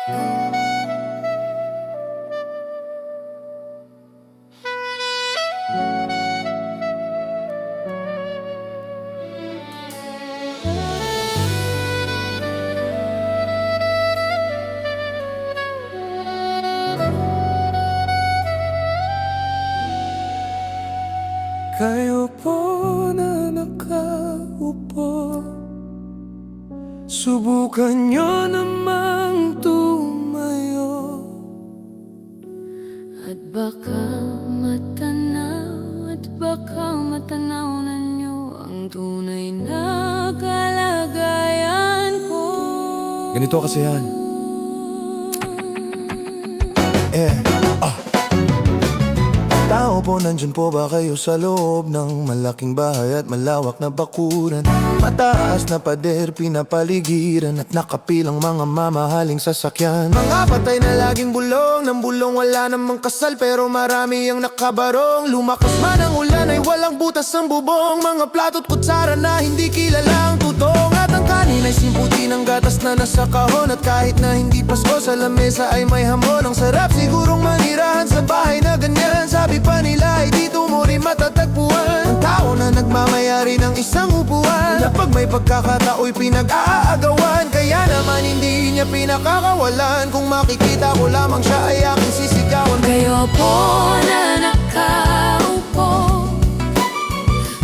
Kayo po na nakaupo, subukan nyo namang tumayo. At baka matanaw na nyo ang tunay na kalagayan ko. Ganito kasi yan. Tao po, nandyan po ba kayo sa loob ng malaking bahay at malawak na bakuran? Mataas na pader, pinapaligiran at nakapilang mga mamahaling sasakyan. Mga patay na laging bulong, ng bulong wala namang kasal pero marami ang nakabarong. Lumakas man ang ulan ay walang butas ang bubong, mga plato't kutsara na hindi kilalang tutong. At ang kanin ay simputi ng gatas na nasa kahon, at kahit na hindi Pasko sa lamesa ay may hamon. Ang sarap sigurong manirahan sa bahay na ganyan, sabi pa nila ay dito mo rin matatagpuan. Ang tao na nagmamayari ng isang upuan, na pag may pagkakatao'y pinag-aagawan. Kaya naman hindi niya pinakakawalan, kung makikita ko lamang siya ay aking sisigawan. Kayo po na nakaupo,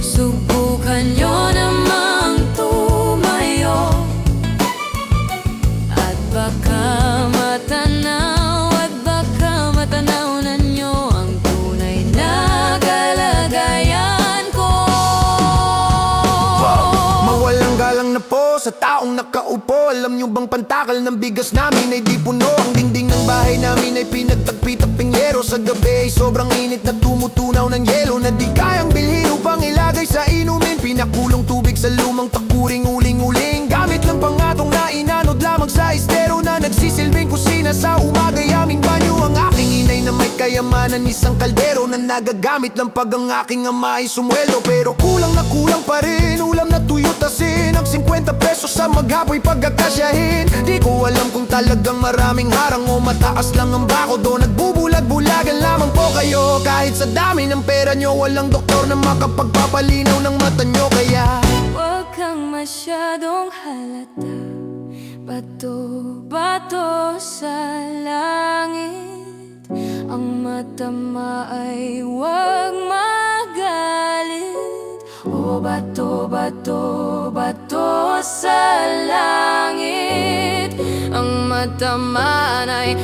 subukan nyo namang tumayo. At baka matanaw na nyo ang tunay na kalagayan ko. Mawalang galang na po sa taong nakaupo. Alam nyo bang pantakal ng bigas namin ay di puno? Ang dingding ng bahay namin ay pinagtagpi-taping yero. Sa gabi ay sobrang init na tumutunaw ng yelo, na di kayang bilhin upang ilagay sa inumin. Pinakulong tubig sa lumang takuring uling-uling, gamit lang pangatong na inanod lamang sa estero, na nagsisilbing kusina sa umaga'y aming banyo. Ang aking inay na may kayamanan, isang kaldero na nagagamit lang pag ang aking ama ay sumweldo. Pero kulang na kulang pa rin, ulam na tuyot asin, ang 50 pesos sa maghapoy pagkakasyahin. Di ko alam kung talagang maraming harang o mataas lang ang bako do. Nagbubulag-bulagan lamang po kayo, kahit sa dami ng pera nyo walang doktor na makapagpapalinaw ng mata nyo. Kaya huwag kang masyadong halata, bato-bato sa langit. Ang matama ay huwag magalit. O bato-bato sa langit, ang matama ay